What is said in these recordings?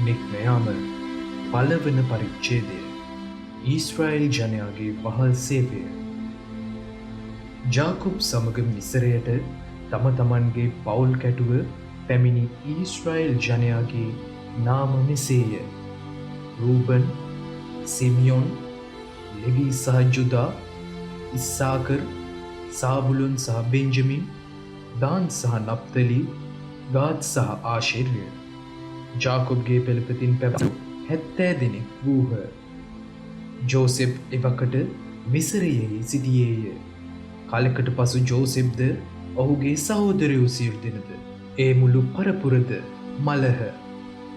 නික්මයාම පළවන පරිච්ඡේදය ඊශ්‍රායෙල් ජනයාගේ වහල් සේවය ජාකොබ් සමග මිසරයට තම තමන්ගේ පවුල් කැටුව පැමිණි ඊශ්‍රායෙල් ජනයාගේ නාම මෙසේය. රූබන්, සිමියොන්, ලෙවී සහ ජුදා, ඉස්සාකර්, සාබුලුන් සහ බෙන්ජමින්, දාන් සහ නප්තලි, ගාද් සහ ආශේර්ය. ජාකොබ්ගේ පෙළපතින් පැවතු 70 දෙනෙක් වූහ. ජෝසෙප් එවකට මිසරයෙහි සිටියේය. කලකට පසු ජෝසෙප්ද ඔහුගේ සහෝදරයෝ සියලු දෙනද ඒ මුළු පරපුරද මලහ.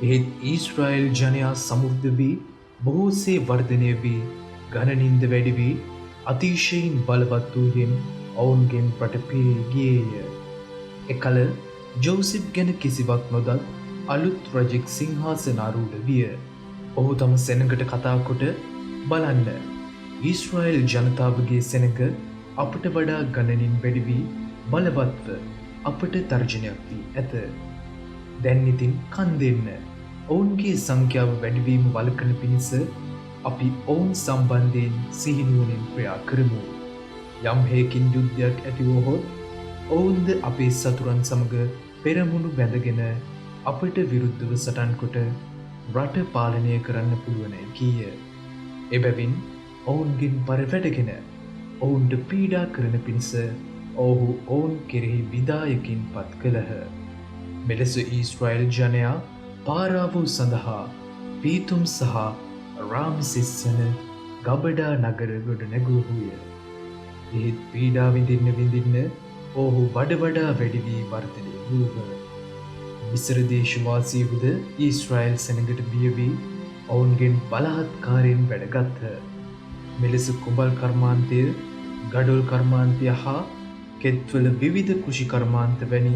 එහෙත් ඊශ්‍රායෙල් ජනයා සමෘද්ධ වී බොහෝසේ වර්ධනය වී ගණනින්ද වැඩි වී අතිශයින් බලවත් වූයෙන් ඔවුන්ගෙන් රට පිරී ගියේය. එකල ජෝසෙප් ගැන කිසිවක් නොදත් අලුත් රජෙක් සිංහාසනාරූඪ විය. ඔහු තම සෙනඟට කතා කොට බලන්න, ඊශ්‍රායෙල් ජනතාවගේ සෙනඟ අපට වඩා ගණනින් වැඩි වී බලවත්ව අපට තර්ජනයක් වී ඇත. දැන් ඉතින් කන් දෙන්න. ඔවුන්ගේ සංඛ්‍යාව වැඩිවීම වළකන පිණිස අපි ඔවුන් සම්බන්ධයෙන් සිහිනුවණින් ක්‍රියා කරමු. යම් හේකින් යුද්ධයක් ඇතිවුවහොත් ඔවුන්ද අපේ සතුරන් සමග පෙරමුණු බැඳගෙන අපට විරුද්ධව සටන් කොට රට පාලනය කරන්න පුළුවන් කීය. එබැවින් ඔවුන්ගෙන් පරවැටගෙන ඔවුන්ට පීඩා කරන පිණිස ඔහු ඔවුන් කෙරෙහි විදායකින් පත් කළහ. මෙලෙස ඊශ්‍රායෙල් ජනයා පාරාවෝ සඳහා පීතුම් සහ රාමසෙස් වන ගබඩා නගර ගොඩ නැගූහුය. එහෙත් පීඩා විඳින්න ඔහු වඩා වැඩි වී වර්ධනය වූහ. මිස්ර දේශවාසීහුද ඊශ්‍රායෙල් සෙනඟට බිය වී ඔවුන්ගෙන් බලහත්කාරයෙන් වැඩගත්හ. මෙලෙස කුඹල් කර්මාන්තය, ගඩොල් කර්මාන්තය හා කෙත්වල විවිධ කෘෂි කර්මාන්ත වැනි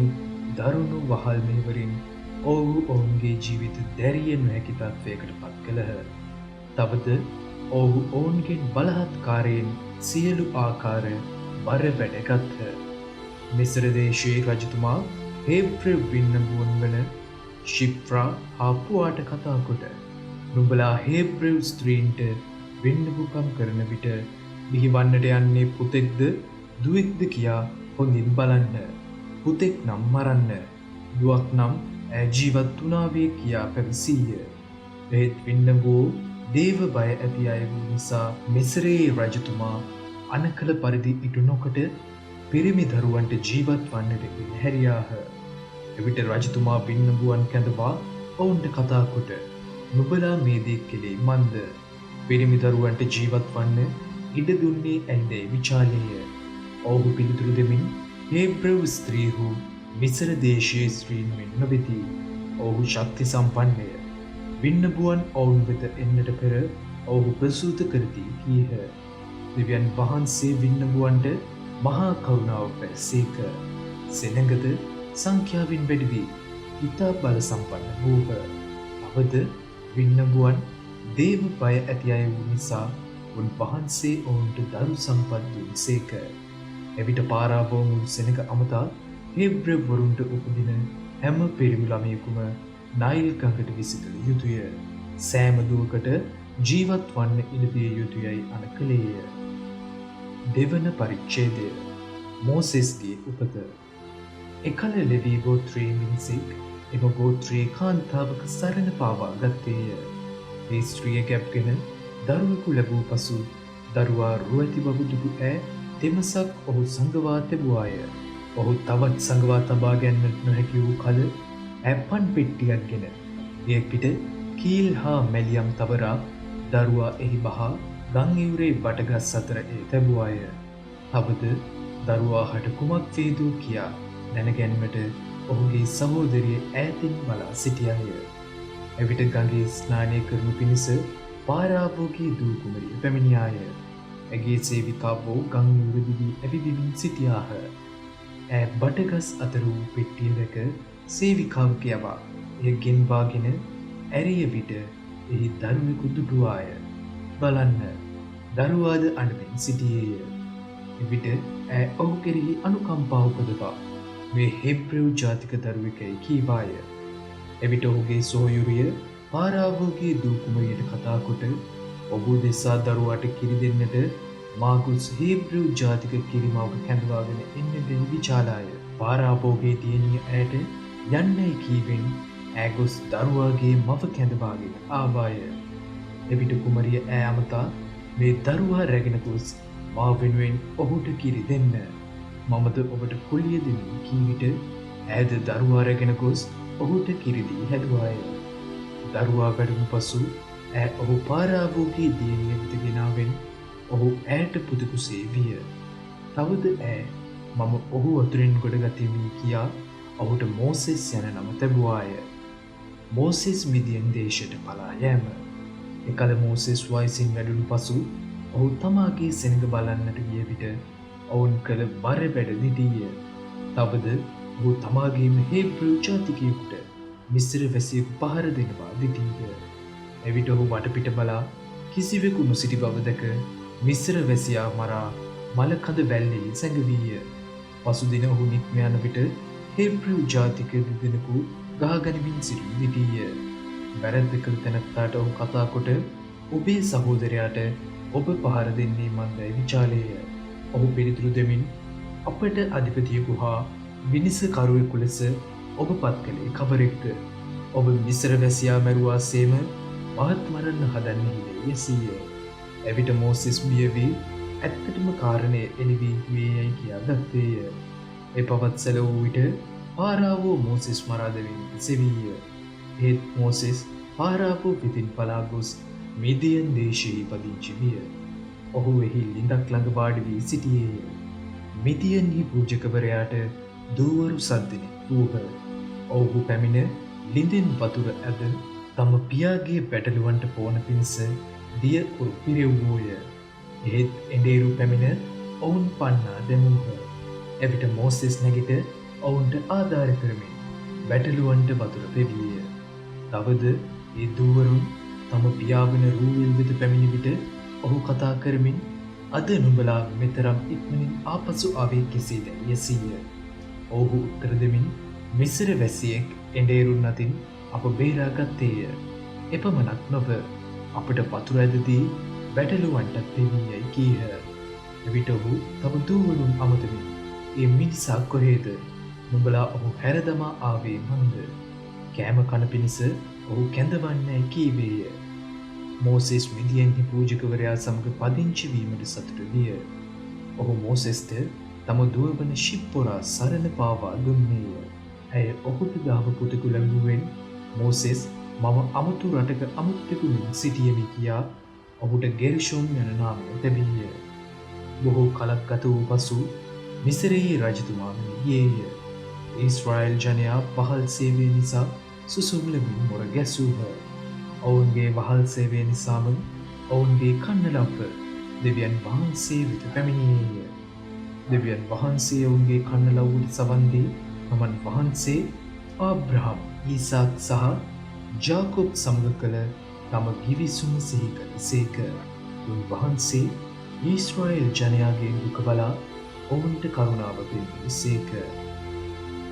දරුණු වහල් මෙහෙවරින් ඔහු ඔවුන්ගේ ජීවිත දැරිය නොහැකි තත්ත්වයකට පත් කළහ. තවද ඔහු ඔවුන්ගෙන් බලහත්කාරයෙන් සියලු ආකාර බර වැඩගත්හ. මිස්ර දේශයේ රජතුමා හේබ්‍රෙව් වින්නඹුවන් වන ශිප්‍රා හා පුවාට කතා කොට, නුඹලා හේබ්‍රෙව් ස්ත්‍රීන්ට වෙන්නඹුකම් කරන විට බිහිවන්නට යන්නේ පුතෙක්ද දුවෙක්ද කියා හොඳින් බලන්න. පුතෙක් නම් මරන්න, දුවක් නම් ඇය ජීවත් වුණාවේ කියා පැවසීය. එහෙත් වින්නඹුවෝ දේව බය ඇති අය වූ නිසා මිස්රයේ රජතුමා අනකල පරිදි ඉටු නොකොට පිරිමි දරුවන්ට ජීවත් වන්නට හැරියාහ. එවිට රජතුමා වින්නඹුවන් කැඳවා ඔවුන්ට කතා කොට, නුඹලා මේ දේ කෙලේ මන්ද? පිරිමි දරුවන්ට ජීවත් වන්න ඉඩ දුන්නේ ඇයිදැයි විචාලේය. ඔහු පිළිතුරු දෙමින්, හේබ්‍රෙව් ස්ත්‍රීහු මිසර දේශයේ ස්ත්‍රීන් මෙන් නොවෙති. ඔහු ශක්ති සම්පන්නය. වින්නඹුවන් ඔවුන් වෙත එන්නට පෙර ඔහු ප්‍රසූත කරති කීහ. දෙවියන් වහන්සේ වින්නඹුවන්ට මහා කරුණාව පැසේක. සෙනඟද සංඛ්‍යාවෙන් වැඩි වී ඉතා බල සම්පන්න වූහ. අවද වින්නඹුවන් දේව බය ඇති අය වූ නිසා උන්වහන්සේ ඔවුන්ට දරු සම්පත් දුන්සේක. එවිට පාරාවෝ මුළු සෙනඟ අමතා හේබ්‍රෙව් වරුන්ට උපදින හැම පිරිමි ළමයෙකුම නයිල් ගඟට විසිකළ යුතුය. සෑම දුවකට ජීවත් වන්න ඉඩ දිය යුතුයයි අනකලේය. දෙවන පරිච්ඡේදය මෝසෙස්ගේ උපත. එකල ලෙවී ගෝත්‍රයේ මිනිසෙක් එම ගෝත්‍රයේ කාන්තාවක සරණ පාවා ගත්තේය. ඒ ස්ත්‍රිය ගැබ්ගෙන දරුවෙකු ලැබූ පසු දරුවා රුව ඇති බව දුටු ඈ තෙමසක් ඔහු සඟවා තැබුවාය. ඔහු තවත් සඟවා තබා ගැන්මට නොහැකි වූ කල ඈ පන් පෙට්ටියක් ගෙන එය පිට කීල් හා මැලියම් තවරා දරුවා එහි බහා ගං ඉවුරේ වටගස් අතර ඒ තැබුවාය. තවද දරුවා හට කුමක් වේදෝ කියා දැනගැන්මට ඔහුගේ සහෝදරිය ඈතින් බලා සිටියාය. එවිට ගඟේ ස්නානය කරනු පිණිස පාරාවෝගේ දූ කුමරිය පැමිණියාය. ඇගේ සේවිකාවෝ ගං ඉවුර දිවි ඇවිදිමින් සිටියාහ. ඈ බටගස් අතර වූ පෙට්ටිය දැක සේවිකාවක යවා එය ගෙන්වාගෙන ඇරිය විට එහි දරුවෙකු දුටුවාය. බලන්න, දරුවාද අඬමින් සිටියේය. එවිට ඈ ඔහු කෙරෙහි අනුකම්පාව උපදවා මේ හෙබ්‍රෙව් ජාතික දරුවෙකයි කීවාය. එවිට ඔහුගේ සොහොයුරිය පාරාවෝගේ දූ කුමරියට කතා කොට ඔහු දෙසා දරුවාට කිරි දෙන්නට මාගුස් හේබ්‍රු ජාතික කිරිමාවක කැඳවාගෙන එන්න බැරි විචාලාය. පාරාවෝගේ දියණිය ඇයට යන්නයි කීවෙන් ඇගොස් දරුවාගේ මව කැඳවාගෙන ආවාය. එවිට කුමරිය ඈ අමතා මේ දරුවා රැගෙන ගොස් මා වෙනුවෙන් ඔහුට කිරි දෙන්න. මමද ඔබට කුලිය දෙමින් කී විට ඈද දරුවා රැගෙන ගොස් ඔහුට කිරි දී හැදුවාය. දරුවා වැඩුණු පසු ඈ ඔහු පාරාවෝගේ දියණිය වෙත ගෙනාවෙන් ඔහු ඈට පුදකුසේ විය. තවද ඈ මම ඔහු වතුරෙන් ගොඩ ගතිමි කියා ඔහුට මෝසෙස් යන නම තැබුවාය. මෝසෙස් මිදියන් දේශයට පලා යෑම. එකල මෝසෙස් වයසින් වැඩුණු පසු ඔහු තමාගේ සෙනඟ බලන්නට ගිය විට ඔවුන් කළ බර වැඩ දිටීය. තවද ඔහු තමාගේම හේබ්‍රු ජාතිකයෙකුට මිස්ර වැසියෙකු පහර දෙනවා දිටීය. එවිට ඔහු වටපිට බලා කිසිවෙකු නොසිටි බව දැක මිස්ර වැසියා මරා මලකඳ වැල්ලේ සැඟවීය. පසුදින ඔහු නික්ම යන විට හේබ්‍රු ජාතික දෙදෙනෙකු ගහගනිමින් සිටි දිටීය. වැරැද්ද කළ තැනැත්තාට ඔහු කතා කොට ඔබේ සහෝදරයාට ඔබ පහර දෙන්නේ මන්දයි විචාලේය. ඔහු පිළිතුරු දෙමින් අපට අධිපතියෙකු හා විනිසකරුවෙකු ලෙස ඔබ පත් කළේ කවරෙක්ද? ඔබ මිස්ර වැසියා මැරුවා සේම මහත් මරන්න හදන්නේ යසීය. එවිට මෝසෙස් බිය වී ඇත්තටම කාරණය එළිවී ගියේ යයි කියා ගත්තේය. ඒ පවත් සැලවූ විට පාරාවෝ මෝසෙස් මරා දැමීමට සෙවීය. ඒත් මෝසෙස් පාරාවෝ පිටින් පලා ගොස් මිදියන් දේශයේ පදිංචි විය. ඔහු එහි ලිඳක් ළඟ වාඩි වී සිටියේය. මිදියන්හි පූජකවරයාට දූවරු සද්දෙනෙක් වූහ. ඔවුහු පැමිණ ලිඳෙන් වතුර ඇද තම පියාගේ බැටළුවන්ට පෝන පිණිස දිය උරු පිරෙව්වෝය. එහෙත් එඬේරු පැමිණ ඔවුන් පන්නා දැමූහ. එවිට මෝසෙස් නැගිට ඔවුන්ට ආධාර කරමින් බැටළුවන්ට වතුර පෙවීය. තවද ඒ දූවරුන් තම පියාවන රූවෙල් වෙත පැමිණි විට ඔහු කතා කරමින් අද නුඹලා මෙතරම් ඉක්මනින් ආපසු ආවේ කෙසේද යසීය. ඔහු උත්තර දෙමින් මිස්ර වැසියෙක් එඬේරුන් අතින් අප බේරා ගත්තේය. එපමණක් නොව අපට වතුර ඇදදී බැටළුවන්ටත් පෙවීයයි කීහ. එවිට ඔහු තම දූවරුන් අමතමින් ඒ මිනිසා කොහේද? නුඹලා ඔහු හැරදමා ආවේ මන්ද? කෑම කන පිණිස ඔහු කැඳවන්නයි කීවේය. මෝසෙස් මිදියන්හි පූජකවරයා සමග පදිංචි වීමට සතුටු විය. ඔහු මෝසෙස්ට තම දුවවන ශිප්පොරා සරණ පාවා දුන්නේය. ඇය ඔහුට දාව පුතෙකු ලැබුවෙන් මෝසෙස් මම අමුතු රටක අමුත්තෙකුමින් සිටියමි කියා ඔහුට ගෙර්ෂෝන් යන නාමය තැබීය. බොහෝ කලක් ගත වූ පසු මිසරයේ රජතුමා ගියේය. ඊශ්‍රායෙල් ජනයා පහල් සේවය නිසා සුසුම්ලමින් මොර ගැසූහ. ඔවුන්ගේ වහල් සේවය නිසාම ඔවුන්ගේ කන්නලප්ප දෙවියන් වහන්සේ වෙත පැමිණියේය. දෙවියන් වහන්සේ ඔවුන්ගේ කන්නලව්වට සවන් දී තමන් වහන්සේ ආබ්‍රහම්, ඊසාක් සහ ජාකොබ් සමග කළ තම ගිවිසුම සිහි කළසේක. උන්වහන්සේ ඊශ්‍රායෙල් ජනයාගේ දුක බලා ඔවුන්ට කරුණාව පෙන්වූසේක.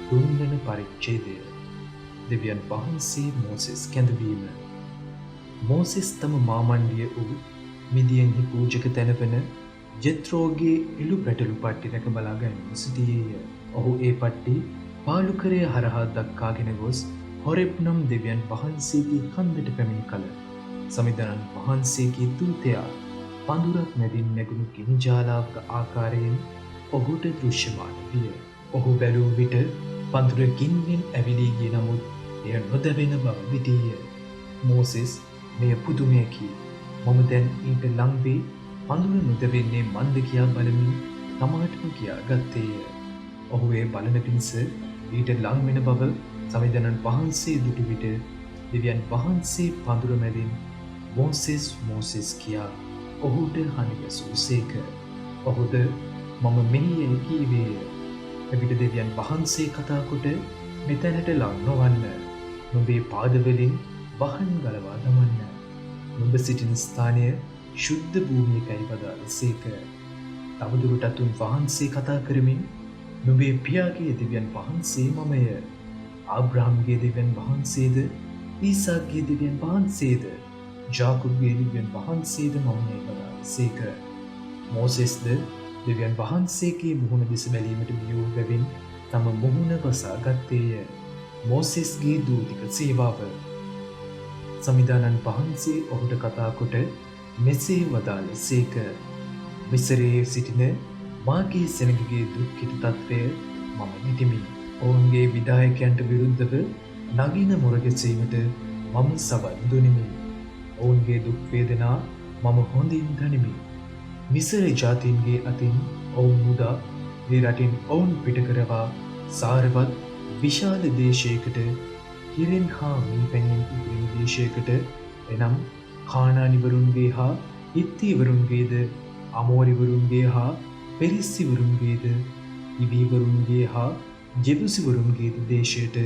තුන්වන පරිච්ඡේදය. දෙවියන් වහන්සේ මෝසෙස් කැඳවීම. මෝසෙස් තම මාමණ්ඩිය වූ මිදියන්හි පූජක තැනවන ජෙත්‍රෝගේ ඉළු බැටළු පට්ටි රැක බලා ගනිමින් සිටියේය. ඔහු ඒ පට්ටි පාලුකරය හරහා දක්කාගෙන ගොස් හොරෙබ් නම් දෙවියන් වහන්සේගේ කන්දට පැමිණි කල සමිඳනන් වහන්සේගේ දූතයා පඳුරක් මැදින් නැගුණු ගිනි ජාලාවක ආකාරයෙන් ඔහුට දෘශ්‍යමාන විය. ඔහු බැලූ විට පඳුර ගින්නෙන් ඇවිලී ගිය නමුත් එය නොදැවෙන බව විටීය. මෝසෙස් මෙය පුදුමයකි. මම දැන් ඊට ලං වී පඳුර නොදැවෙන්නේ මන්ද කියා බලමින් තමාටම කියා ගත්තේය. ඔහු ඒ බලන පිණිස ඊට ලං වෙන බව සමිඳනන් වහන්සේ දුටු විට දෙවියන් වහන්සේ පඳුර මැදින් මෝසෙස් මෝසෙස් කියා ඔහුට හනිගැසූසේක. ඔහුද මම මෙහි යයි කීවේය. එවිට දෙවියන් වහන්සේ කතා කොට මෙතැනට ලං නොවන්න. නුඹේ පාදවලින් වහන් ගලවා දමන්න. නුඹ සිටින ස්ථානය ශුද්ධ භූමියකයි වදාළසේක. තවදුරටත් උන්වහන්සේ කතා කරමින් නුඹේ පියාගේ දෙවියන් වහන්සේ මමය. ආබ්‍රහම්ගේ දෙවියන් වහන්සේද ඊසාක්ගේ දෙවියන් වහන්සේද ජාකුබ්ගේ දෙවියන් වහන්සේද මම මේ වදාළසේක. මෝසෙස්ද දෙවියන් වහන්සේගේ මුහුණ දෙස බැලීමට බියූ බැවින් තම මුහුණ වසා ගත්තේය. මෝසෙස්ගේ දූතික සේවාව. සමිදානන් වහන්සේ ඔහුට කතා කොට මෙසේ වදාළසේක. මිසරයේ සිටින මාගේ සෙනගගේ දුක්ඛිත තත්ත්වය මම විඳිමි. ඔවුන්ගේ විධායකයන්ට විරුද්ධව නගින මුරගැසීමට මම සවන් දුනිමි. ඔවුන්ගේ දුක් වේදනා මම හොඳින් දනිමි. මිසර ජාතීන්ගේ අතින් ඔවුන් මුදා මේ රටින් ඔවුන් පිට කරවා සාරවත් විශාල දේශයකට හිරෙන් හා මීපැණියෙන් ඉදිරි දේශයකට එනම් කානානිවරුන්ගේ හා හිත්තීවරුන්ගේද අමෝරිවරුන්ගේ හා පෙරිස්සිවරුන්ගේද ඉබීවරුන්ගේ හා ජෙබුසිවරුන්ගේද දේශයට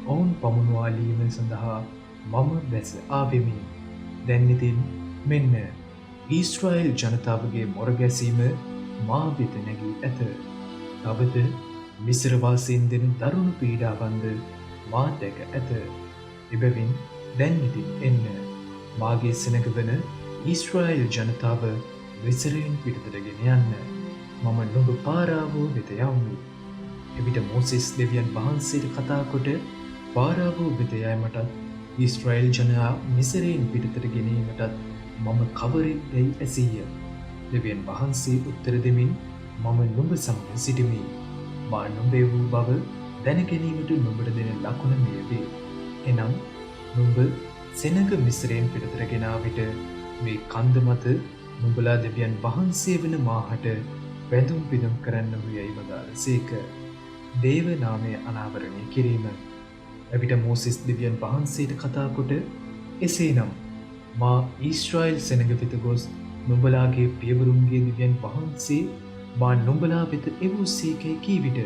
ඔවුන් පමුණවාලීම සඳහා මම බැස ආවෙමි. දැන් ඉතින් මෙන්න ඊශ්‍රායෙල් ජනතාවගේ මොරගැසීම මා වෙත නැගී ඇත. තවද මිස්රවාසීන් දෙන දරුණු පීඩාවන්ද මා දැක ඇත. එබැවින් දැන් ඉතින් එන්න මාගේ සෙනග වන ඊශ්‍රායෙල් ජනතාව මිස්රයෙන් පිටතටගෙන යන්න. මම නුඹ පාරාවෝ වෙත යවමි. එවිට මෝසෙස් දෙවියන් වහන්සේට කතා කොට පාරාවෝ වෙත යෑමටත් ඊශ්‍රායෙල් ජනයා මිස්රයෙන් පිටතට ගෙනීමටත් මම කවරෙක් දැයි ඇසීය. දෙවියන් වහන්සේ උත්තර දෙමින් මම නුඹ සමග සිටිමි. මා නුඹේ වූ බව දැනගැනීමට නුඹට දෙන ලකුණ මෙය වේ. එනම් නුඹ සෙනග මිස්රයෙන් පිටතට ගෙනා විට මේ කන්ද මත නුඹලා දෙවියන් වහන්සේ වන මාහට වැඳුම් පිදුම් කරන්න වූයයි වදාළසේක. දේව නාමය අනාවරණය කිරීම. එවිට මෝසෙස් දෙවියන් වහන්සේට කතා කොට එසේනම් මා ඊශ්‍රායෙල් සෙනග වෙත ගොස් නුඹලාගේ පියවරුන්ගේ දෙවියන් වහන්සේ මා නුඹලා වෙත එවූසේකැයි කී විට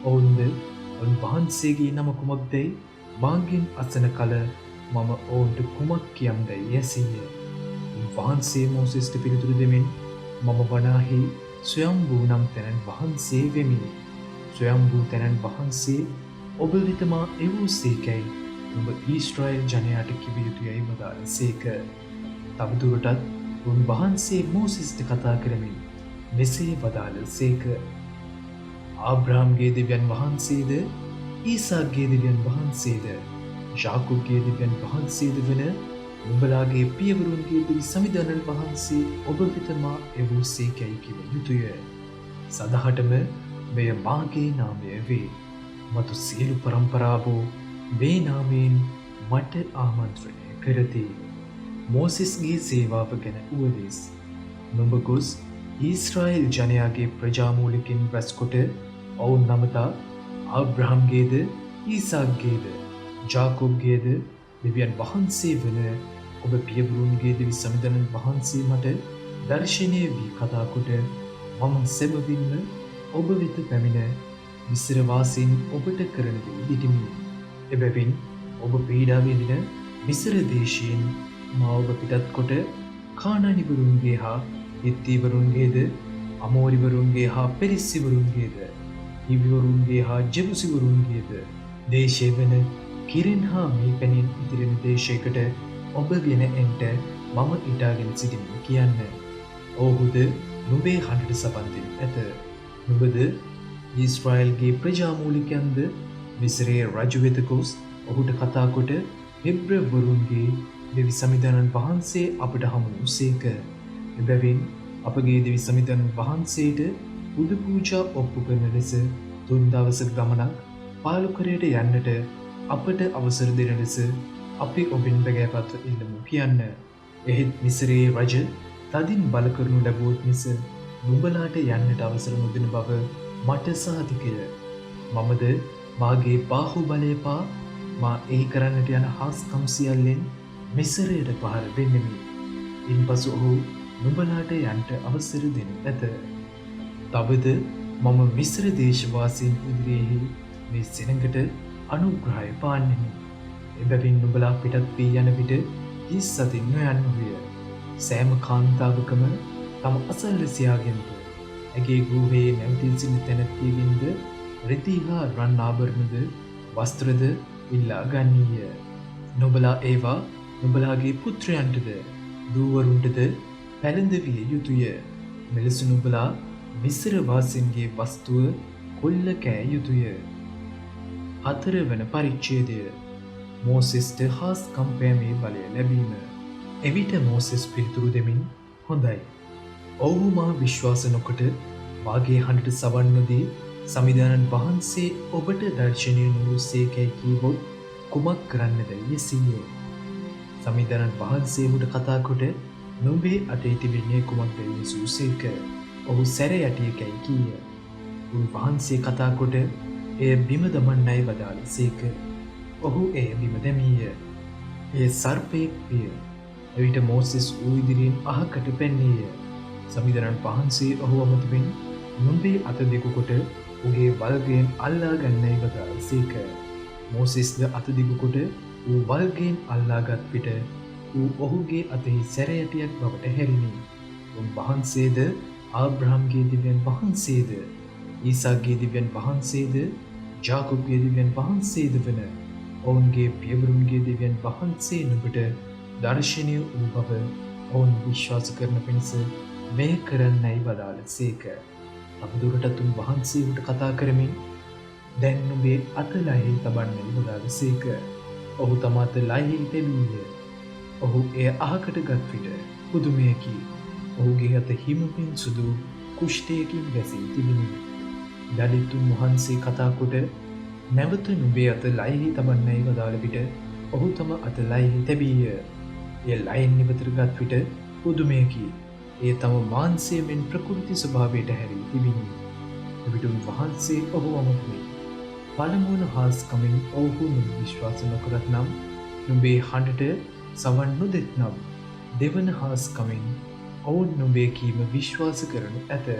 ඔවුන්ද උන් වහන්සේගේ නම කුමක්දැයි මාගෙන් අසන කල මම ඔවුන්ට කුමක් කියම්දැයි ඇසීය. වහන්සේ මෝසෙස්ට පිළිතුරු දෙමින් මම වනාහි ස්වයම්භූ නම් තැනන් වහන්සේ වෙමි. ස්වයම්භූ තැනන් වහන්සේ ඔබ වෙත මා එවූසේකැයි නුඹ ඊශ්‍රායෙල් ජනයාට කිව යුතුයයි වදාළසේක. තවදුරටත් උන් වහන්සේ මෝසෙස්ට කතා කරමින් මෙසේ වදාළසේක. ආබ්‍රාම්ගේ දෙවියන් වහන්සේද ඊසාක්ගේ දෙවියන් වහන්සේද යාකෝබ්ගේ දෙවියන් වහන්සේද වන නුඹලාගේ පියවරුන්ගේ දෙවි සමිදානන් වහන්සේ ඔබ වෙත මා එවූසේකැයි කිව යුතුය. සදහටම මෙය මාගේ නාමය වේ. මතු සියලු පරම්පරාවෝ මේ නාමයෙන් මට ආමන්ත්‍රණය කරති. මෝසෙස්ගේ සේවාව ගැන උවදෙස්. නුඹ ගොස් ඊශ්‍රායෙල් ජනයාගේ ප්‍රජාමූලිකින් රැස්කොට ඔවුන් නමතා ආබ්‍රහම්ගේද ඊසාක්ගේද ජාකෝබ්ගේද දෙවියන් වහන්සේ වන ඔබ පියවරුන්ගේ දෙවි සමිදානන් වහන්සේ මට දර්ශනය වී කතා කොට මම සැබවින්ම ඔබ වෙත පැමිණ මිස්රවාසීන් ඔබට කරන දේ දිටිමි. එබැවින් ඔබ පීඩා විඳින මිස්ර දේශයෙන් මා ඔබ පිටත් කොට කානානිවරුන්ගේ හා හිත්තීවරුන්ගේද අමෝරිවරුන්ගේ හා පෙරිස්සිවරුන්ගේද හිවිවරුන්ගේ හා ජෙබුසිවරුන්ගේද දේශය වන කිරෙන් හා මීපැණියෙන් ඉදිරෙන දේශයකට ඔබ ගෙන එන්ට මම ඉටාගෙන සිටිමි කියන්න. ඔහුද නුඹේ හඬට සපන් දෙනු ඇත. නුඹද ඊශ්‍රායෙල්ගේ ප්‍රජාමූලිකයන්ද මිස්රයේ රජු වෙත ගොස් ඔහුට කතා කොට හෙබ්‍රවරුන්ගේ දෙවි සමිදානන් වහන්සේ අපට හමු වූසේක. එබැවින් අපගේ දෙවි සමිදානන් වහන්සේට බුදු පූජා ඔප්පු කරන ලෙස 3 දවසක ගමනක් පාලුකරයට යන්නට අපට අවසර දෙන ලෙස අපි ඔබෙන් බැගෑපත්ව ඉල්ලමු කියන්න. එහෙත් මිස්රයේ රජ තදින් බල කරනු ලැබුවොත් මිස නුඹලාට යන්නට අවසර නොදෙන බව මට සාධිකය. මමද මාගේ බාහුබලය පා මා ඒ කරන්නට යන හාස්කම් සියල්ලෙන් මිස්රයට පහර දෙන්නෙමි. ඉන්පසු ඔහු නුඹලාට යන්නට අවසර දෙනු ඇත. තවද මම මිස්ර දේශවාසීන් ඉදිරියෙහි මේ සෙනඟට අනුග්‍රහය පාන්නෙමි. එබැවින් නුඹලා පිටත් වී යන විට හිස් අතින් නොයන්නේය. සෑම කාන්තාවකම තම අසල්වැසියාගෙන්ද ඇගේ ගෘහයේ නැවතින් සිටින තැනැත්තියගෙන්ද රෙදි හා රන් ආභරණද වස්ත්‍රද ඉල්ලා ගන්නීය. නොබලා ඒවා නොබලාගේ පුත්‍රයන්ටද දූවරුන්ටද පැළඳවිය යුතුය. මෙලෙස නොබලා මිස්ර වාසීන්ගේ වස්තුව කොල්ල කෑ යුතුය. 4 වන පරිච්ඡේදය මෝසෙස්ට හාස්කම් පෑමේ බලය ලැබීම. එවිට මෝසෙස් පිළිතුරු දෙමින් හොඳයි. ඔව්හු මා විශ්වාස නොකොට මාගේ හඬට සවන් නොදී සමිදානන් වහන්සේ ඔබට දර්ශනය නුරුසේකැයි කීවොත් කුමක් කරන්නද යසීය. සමිදානන් වහන්සේ ඔහුට කතා කොට නුඹේ අතේ තිබෙන්නේ කුමක්ද යසූසේක. ඔහු සැර යටියකැයි කීය. උන්වහන්සේ කතා කොට එය බිම දමන්නයි වදාළසේක. ඔහු එය බිම දැමීය. එය සර්පයෙක් විය. එවිට මෝසෙස් ඌ ඉදිරියෙන් අහකට පැන්නේය. සමිදානන් වහන්සේ ඔහු අමතමින් නුඹේ අත දෙක කොට උගේ වල්ගයෙන් අල්ලා ගන්නයි වදාළසේක. මෝසෙස්ද අත දිගු කොට ඌ වල්ගයෙන් අල්ලාගත් විට ඌ ඔහුගේ අතෙහි සැරයටියක් බවට හැරිණි. උන්වහන්සේද ආබ්‍රහම්ගේ දිව්‍යන් වහන්සේද ඊසාක්ගේ දිව්‍යන් වහන්සේද ජාකොබ්ගේ දිව්‍යන් වහන්සේද වන ඔවුන්ගේ පියවරුන්ගේ දිව්‍යන් වහන්සේ නුඹට දර්ශනය වූ බව ඔවුන් විශ්වාස කරන පිණිස මෙය කරන්නයි වදාළසේක. තවදුරටත් උන්වහන්සේ ඌට කතා කරමින් දැන් නුඹේ අත ලයෙහි තබන්නයි වදාළසේක. ඔහු තම අත ලයෙහි තැබීය. ඔහු එය අහකට ගත් විට පුදුමයකි. ඔහුගේ අත හිමකින් සුදු කුෂ්ඨයකින් වැසී තිබිණි. යළිත් උන්වහන්සේ කතා කොට නැවත නුඹේ අත ලයෙහි තබන්නයි වදාළ විට ඔහු තම අත ලයෙහි තැබීය. එය ලයෙන් ඉවතට ගත් විට පුදුමයකි. ඒ තම මාංශය මෙන් ප්‍රකෘති ස්වභාවයට හැරී තිබිණි. එවිට උන්වහන්සේ ඔහු අමතමින් පළමුවන හාස්කමින් ඔවුහු නුඹ විශ්වාස නොකරත් නම් නුඹේ හඬට සවන් නොදෙත් නම් දෙවන හාස්කමින් ඔවුන් නුඹේ කීම විශ්වාස කරනු ඇත.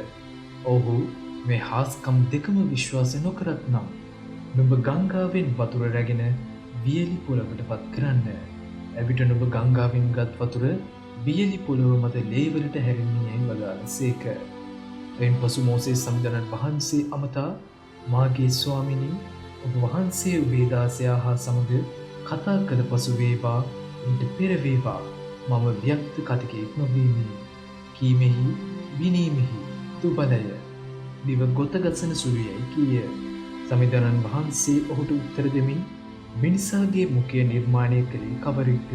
ඔහු මේ හාස්කම් දෙකම විශ්වාස නොකරත් නම් නුඹ ගංගාවෙන් වතුර රැගෙන වියලි පොළවට පත් කරන්න. එවිට නුඹ ගංගාවෙන් ගත් වතුර වියලි පොළොව මත ලේවලට හැරෙන්නේ වදාළසේක. එයින් පසු මෝසෙස් සමිදානන් වහන්සේ අමතා මාගේ ස්වාමිනී ඔබ වහන්සේ ඔබේ දාසයා හා සමග කතා කළ පසු වේවා ඊට පෙර වේවා මම ව්‍යක්ත කතිකයෙක් නොවීමි. කීමෙහි විනීමෙහි දුබලය දිව ගොත ගසන සුළුයයි කීය. සමිදානන් වහන්සේ ඔහුට උත්තර දෙමින් මිනිසාගේ මුඛය නිර්මාණය කළේ කවරෙක්ද?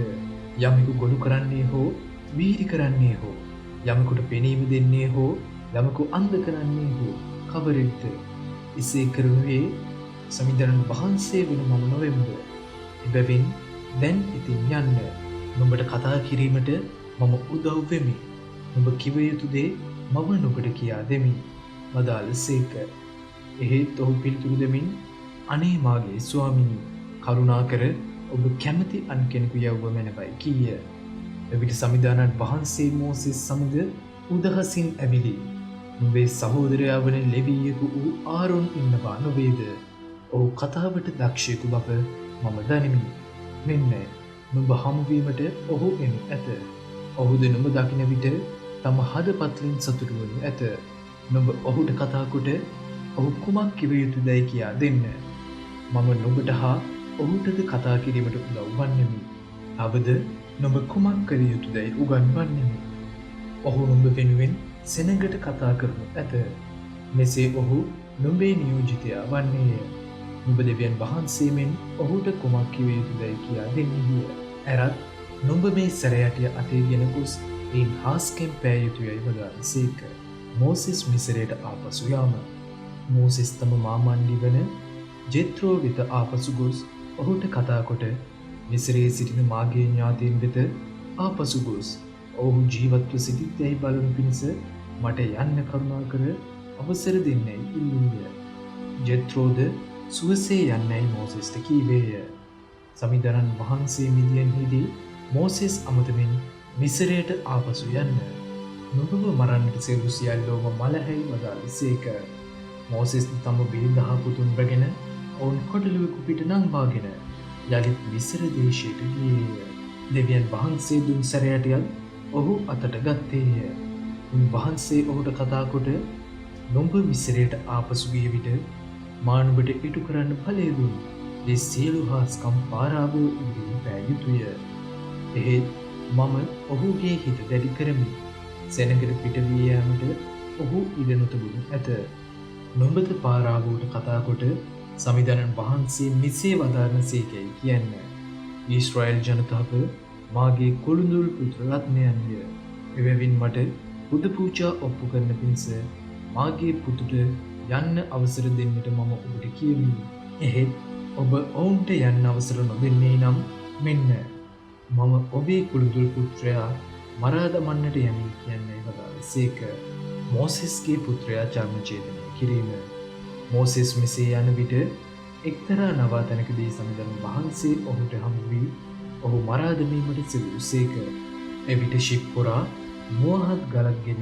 යමෙකු ගොනු කරන්නේ හෝ වීරි කරන්නේ හෝ යමෙකුට පෙනීම දෙන්නේ හෝ යමෙකු අන්ධ කරන්නේ හෝ කවරෙක්ද? එසේ කරනුයේ සමිදානන් වහන්සේ වන මම නොවෙම්ද? එබැවින් දැන් ඉතින් යන්න. නුඹට කතා කිරීමට මම උදව් වෙමි. නුඹ කිව යුතු දේ මම නුඹට කියා දෙමි වදාළසේක. එහෙත් ඔහු පිළිතුරු දෙමින් අනේ මාගේ ස්වාමිනී කරුණාකර ඔබ කැමති අන් කෙනෙකු යවුව මැනවයි කීය. එවිට සමිදානන් වහන්සේ මෝසෙස් සමග උදහසින් ඇවිලි නුඹේ සහෝදරයා වන ලෙවියෙකු වූ ආරොන් ඉන්නවා නොවේද? ඔහු කතාවට දක්ෂයෙකු බව මම දනිමි. මෙන්න නුඹ හමුවීමට ඔහු එනු ඇත. ඔහුද නුඹ දකින විට තම හදපත්ලින් සතුටු වනු ඇත. නුඹ ඔහුට කතා කොට ඔහු කුමක් කිව යුතුදැයි කියා දෙන්න. මම නුඹට හා ඔහුටද කතා කිරීමට උදව් වන්නෙමි. අවද නුඹ කුමක් කළ යුතුදැයි උගන්වන්නෙමි. ඔහු නුඹ වෙනුවෙන් සෙනඟට කතා කරනු ඇත. මෙසේ ඔහු නුඹේ නියෝජිතයා වන්නේය. නුඹ දෙවියන් වහන්සේමෙන් ඔහුට කුමක් කිව යුතුදැයි කියා දෙන්නේය. ඇරත් නුඹ මේ සැරයටිය අතේ ගෙන ගොස් එයින් හාස්කම් පෑ යුතුයයි වදාළසේක. මෝසෙස් මිසරයට ආපසු යාම. මෝසෙස් තම මාමණ්ඩි වන ජෙත්‍රෝ වෙත ආපසු ගොස් ඔහුට කතා කොට මිසරයේ සිටින මාගේ ඥාතීන් වෙත ආපසු ගොස් ඔහු ජීවත්ව සිටිද්දැයි බලනු පිණිස මට යන්න කරුණාකර අවසර දෙන්නයි ඉල්ලූය. ජෙත්‍රෝද සුවසේ යන්නයි මෝසෙස්ට කීවේය. සමිදානන් වහන්සේ මිදියන්හිදී මෝසෙස් අමතමින් මිසරයට ආපසු යන්න. නුඹව මරන්නට සියලු සියල්ලෝම මලහැයි වදාළසේක. මෝසෙස් තම බිරිඳ හා පුතුන් රැගෙන ඔවුන් කොටලුවෙකු පිට නංවාගෙන යළිත් මිසර දේශයට ගියේය. දෙවියන් වහන්සේ දුන් සැරයටියත් ඔහු අතට ගත්තේය. උන්වහන්සේ ඔහුට කතා කොට නුඹ මිසරයට ආපසු ගිය විට මා නුඹට ඉටු කරන්න බලය දුන් ඒ සියලු හාස්කම් පාරාවෝ ඉදිරි පෑ යුතුය. එහෙත් මම ඔහුගේ හිත දැඩි කරමි. සෙනඟට පිටවී යාමට ඔහු ඉඩ නොතබුණු ඇත. නොබද පාරාවෝට කතාකොට සමිධානන් වහන්සේ මෙසේ වදාරනසේකැයි කියන්න. ඊශ්‍රායල් ජනතාව මාගේ කොළුඳුල් පුත්‍ර රත්නයන්ය. එබැවින් මට පුද පූජා ඔප්පු කරන පිණිස මාගේ පුතුට යන්න අවසර දෙන්නට මම ඔබට කියමි. එහෙත් ඔබ ඔවුන්ට යන්න අවසර නොදෙන්නේ නම් මෙන්න මම ඔබේ කුළුඳුල් පුත්‍රයා මරා දමන්නට යමි කියන්නයි වදාළසේක. මෝසෙස්ගේ පුත්‍රයා චර්මචේදනය කිරීම. මෝසෙස් මෙසේ යන විට එක්තරා නවාතැනකදී සමිධානන් වහන්සේ ඔහුට හමු වී ඔහු මරා දැමීමට සිදුවූසේක. එවිට ශිප්පොරා මුවහත් ගලක්ගෙන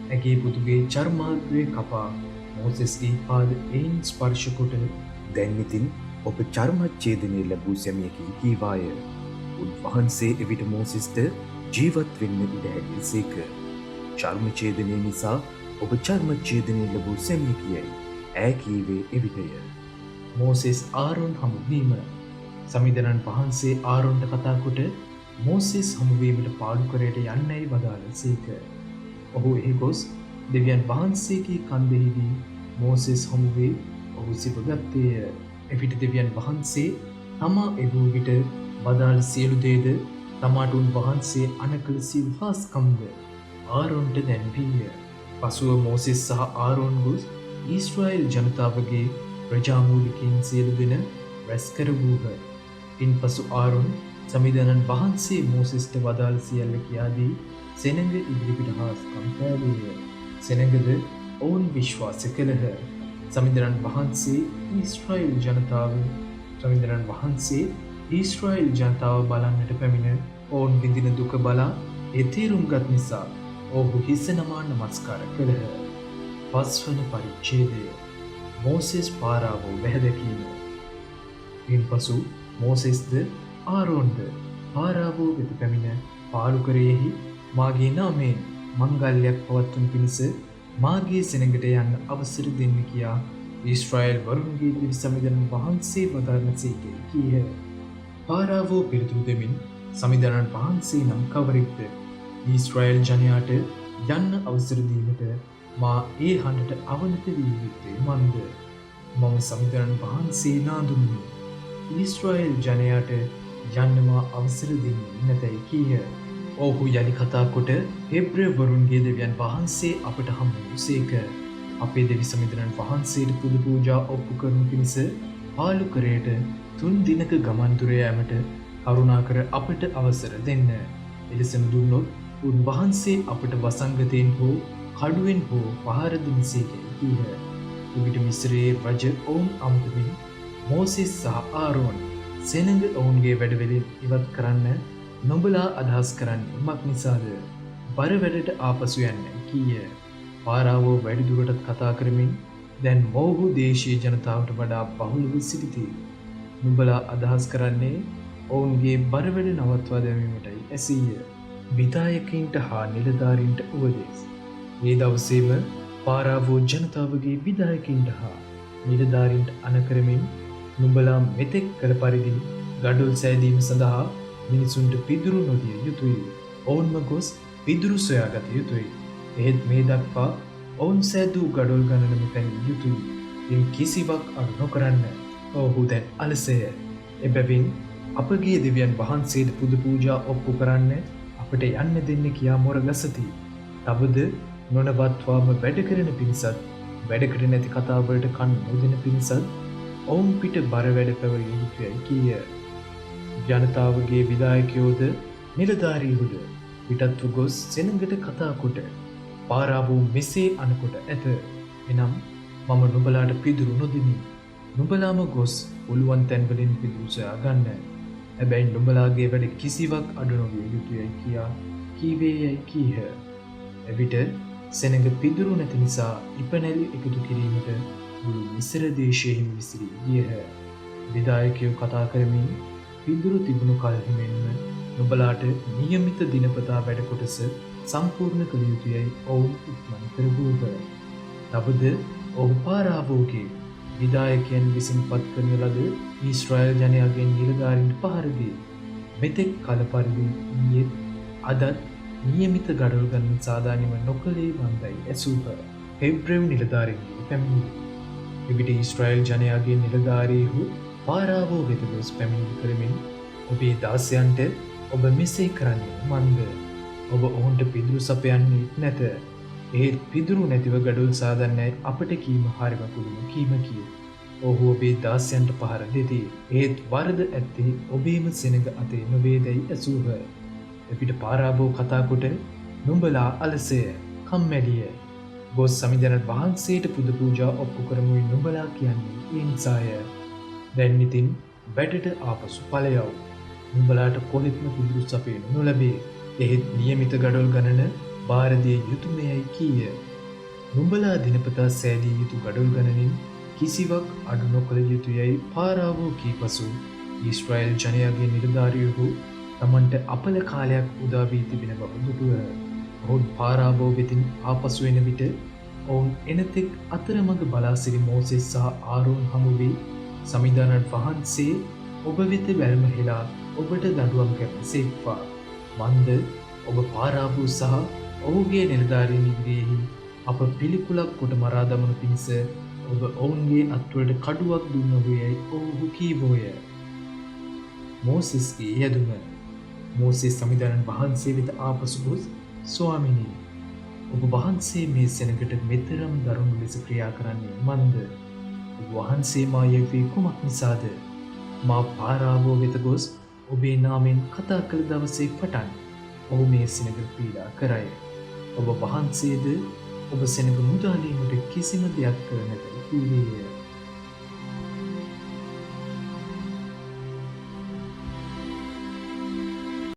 ඇගේ පුතුගේ චර්මාග්‍රය කපා මෝසෙස්ගේ පාද එයින් ස්පර්ශ කොට දැන් ඉතින් ඔබ චර්මච්ඡේදනය ලැබූ සැමියකි කීවාය. උන්වහන්සේ එවිට මෝසෙස්ට ජීවත් වෙන්න ඉඩ හැදියසේක. චර්මච්ඡේදනය නිසා ඔබ චර්මච්ඡේදනය ලැබූ සැමියකියයි ඈ කීවේ එවිටය. මෝසෙස් ආරොන් හමුවීම. සමිධානන් වහන්සේ ආරොන්ට කතාකොට මෝසෙස් හමුවීමට පාඩුකරයට යන්නයි වදාළසේක. ඔහු එහි ගොස් දෙවියන් වහන්සේගේ කන්දෙහිදී මෝසෙස් හමුවේ ඔහු සිපගත්තේය. එවිට දෙවියන් වහන්සේ තමා එවූ විට වදාළ සියලු දේද තමාට උන්වහන්සේ අනකළ සියලු හාස්කම්ද ආරොන්ට දැන්වීය. පසුව මෝසෙස් සහ ආරොන් ගොස් ඊශ්‍රායල් ජනතාවගේ ප්‍රජාමූලිකයින් සියලු දෙන රැස් කරවූහ. ඉන්පසු ආරොන් සමිධානන් වහන්සේ මෝසෙස්ට වදාළ සියල්ල කියාදී සෙනඟ ඉදිරිපිට හාස්කම් පෑවේය. සෙනඟද ඔවුන් විශ්වාස කළහ. සමිධානන් වහන්සේ ඊශ්‍රායල් ජනතාව බලන්නට පැමිණ ඔවුන් විඳින දුක බලා ඒ තේරුම් ගත් නිසා ඔහු හිස නමා නමස්කාර කළහ. පස්වන පරිච්ඡේදය. මෝසෙස් පාරාවෝ වැහැදකීම. ඉන්පසු මෝසෙස්ද ආරෝන්ද පාරාවෝ වෙත පැමිණ පාලුකරයෙහි මාගේ නාමයෙන් මංගල්‍යයක් පවත්වන පිණිස මාගේ සෙනඟට යන්න අවසර දෙන්න කියා ඊශ්‍රායල් වරුන්ගේ දිවි සමිධානන් වහන්සේ වදාරනසේකැයි කීහ. පාරාවෝ පිළිතුරු දෙමින් සමිධානන් වහන්සේ නම් කවරෙක්ද? ඊශ්‍රායල් ජනයාට යන්න අවසර දීමට මා ඒ හඬට අවනත විය යුත්තේ මන්ද? මම සමිධානන් වහන්සේ නාඳුනිමි. ඊශ්‍රායල් ජනයාට යන්න මා අවසර දෙන්නේ නැතැයි කීහ. ඔහු යලි කතා කොට හෙබ්‍රවරුන්ගේ දෙවියන් වහන්සේ අපට හමු වූසේක. අපේ දෙවි සමිධානන් වහන්සේට පුද පූජා ඔප්පු කරනු පිණිස පාලුකරයට 3 දිනක ගමන් දුර යාමට කරුණාකර අපට අවසර දෙන්න. එලෙසම දුන්නොත් උන්වහන්සේ අපට වසංගතයෙන් හෝ කඩුවෙන් හෝ පහර දෙනසේකැයි කීහ. එවිට මිස්රයේ රජ ඔවුන් අමුතුමින් මෝසෙස් සහ ආරෝන් සෙනඟ ඔවුන්ගේ වැඩවලින් ඉවත් කරන්න නොබලා අදහස් කරන්නේ මක් නිසාද? බර වැඩට ආපසු යන්න කීය. පාරාවෝ වැඩිදුරටත් කතා කරමින් දැන් මොහු දේශීය ජනතාවට වඩා බහුලව සිටිති. නුඹලා අදහස් කරන්නේ ඔවුන්ගේ බර වැඩ නවත්වා දැමීමටයි ඇසීය. විධායකයින්ට හා නිලධාරීන්ට උපදෙස්. මේ දවසේම පාරාවෝ ජනතාවගේ විධායකයින්ට හා නිලධාරීන්ට අනකරමින් නුඹලා මෙතෙක් කළ පරිදි ගඩොල් සෑදීම සඳහා මිනිසුන්ට පිදුරු නොදිය යුතුයි. ඔවුන්ම ගොස් පිදුරු සොයාගත යුතුයි. එහෙත් මේ දක්වා ඔවුන් සෑදූ ගඩොල් ගණනම පැනිය යුතුයි. ඉන් කිසිවක් අඩු නොකරන්න. ඔහු දැන් අලසය. එබැවින් අපගේ දෙවියන් වහන්සේට පුද පූජා ඔප්පු කරන්න අපට යන්න දෙන්න කියා මොර ගසති. තවද නොනවත්වාම වැඩ කරන පිණිසත් වැඩකට නැති කතාවලට කන් නොදෙන පිණිසත් ඔවුන් පිට බර වැඩ පැවරිය යුතුයයි කීය. ජනතාවගේ විධායකයෝද නිලධාරීහුද පිටත්ව ගොස් සෙනඟට කතා කොට පාරාවෝ මෙසේ අනකොට ඇත. එනම් මම නුඹලාට පිදුරු නොදිමි. නුඹලාම ගොස් පුළුවන් තැන්වලින් පිදුරු සොයා ගන්න. හැබැයි නුඹලාගේ වැඩ කිසිවක් අඩු නොවිය යුතුයයි කියා කීවේයයි කීහ. එවිට සෙනඟ පිදුරු නැති නිසා ඉපනැලි එකතු කිරීමට මුළු මිස්ර දේශයෙහිම විසිරී ගියහ. විධායකයෝ කතා කරමින් පිදුරු තිබුණු කල්හි මෙන්ම නුඹලාට නියමිත දිනපතා වැඩ කොටස සම්පූර්ණ කළ යුතුයයි ඔවුන් ඉක්මන් කරවූහ. තවද ඔහු පාරාවෝගේ විදායකයන් විසින් පත් කරන ලද ඊශ්‍රායල් ජනයාගෙන් නිලධාරීන්ට පහරදී මෙතෙක් කල පරිදි ඊයේත් අදත් නියමිත ගඩොල් ගන්න සාධානව නොකළේ මන්දයි ඇසූහ. හෙබ්‍රෙව් නිලධාරීන්ගේ පැමිණිලි. එවිට ඊශ්‍රායල් ජනයාගේ නිලධාරීහු පාරාවෝ වෙත ගොස් පැමිණිලි කරමින් ඔබේ දාසයන්ට ඔබ මෙසේ කරන්නේ මන්ද. ඔබ ඔවුන්ට පිදුරු සපයන්නේ නැත. ඒත් පිදුරු නැතිව ගඩොල් සාදන්නයි අපට කීම හරිම පුදුම කීමකි. ඔහු ඔබේ දාසයන්ට පහර දෙති. ඒත් වරද ඇත්තේ ඔබේම සෙනඟ අතේ නොවේදැයි ඇසූහ. එපිට පාරාබෝ කතාකොට නුඹලා අලසය කම්මැලිය. ගොස් සමිඳනත් වහන්සේට පුද පූජා ඔප්පු කරමුයි නුඹලා කියන්නේ ඒ නිසාය. දැන් ඉතින් වැඩට ආපසු ඵලයව්. නුඹලාට කොහෙත්ම පිදුරු සපයනු නොලැබේ. එහෙත් නියමිත ගඩොල් ගණන භාරදිය යුතුමයයි කීය. නුඹලා දිනපතා සෑදිය යුතු ගඩොල් ගණනින් කිසිවක් අඩු නොකළ යුතුයයි පාරාවෝ කී පසු ඊශ්‍රායල් ජනයාගේ නිලධාරියහු තමන්ට අපල කාලයක් උදා වී තිබෙන බව දුටුව. ඔවුන් පාරාවෝ වෙතින් ආපසු එන විට ඔවුන් එනතෙක් අතරමඟ බලා සිටි මෝසෙස් සහ ආරෝන් හමු වී සමිඳානන් වහන්සේ ඔබ වෙත වැල්ම හෙලා ඔබට දඬුවම් කරන සේක්වා. මන්ද ඔබ පාරාවෝ සහ ඔහුගේ නිලධාරීන් ඉදිරියෙහි අප පිළිකුලක් කොට මරා දමනු පිණිස ඔබ ඔවුන්ගේ අත්වලට කඩුවක් දුන්නහුයයි ඔහු කීවෝය. මෝසෙස්ගේ යදුම. මෝසෙස් සමිඳානන් වහන්සේ වෙත ආපසු ගොස් ස්වාමිනී, ඔබ වහන්සේ මේ සෙනඟට මෙතරම් දරුණු ලෙස ක්‍රියා කරන්නේ මන්ද? ඔබ වහන්සේ මා යැවී කුමක් නිසාද? මා පාරාවෝ වෙත ගොස් ඔබේ නාමෙන් කතා කළ දවසේ පටන් ඔහු මේ සෙනඟ පීඩා කරයි. ඔබ වහන්සේද ඔබ සෙනඟ මුදාලීමට කිසිම දෙයක් කර නැත කීවේය.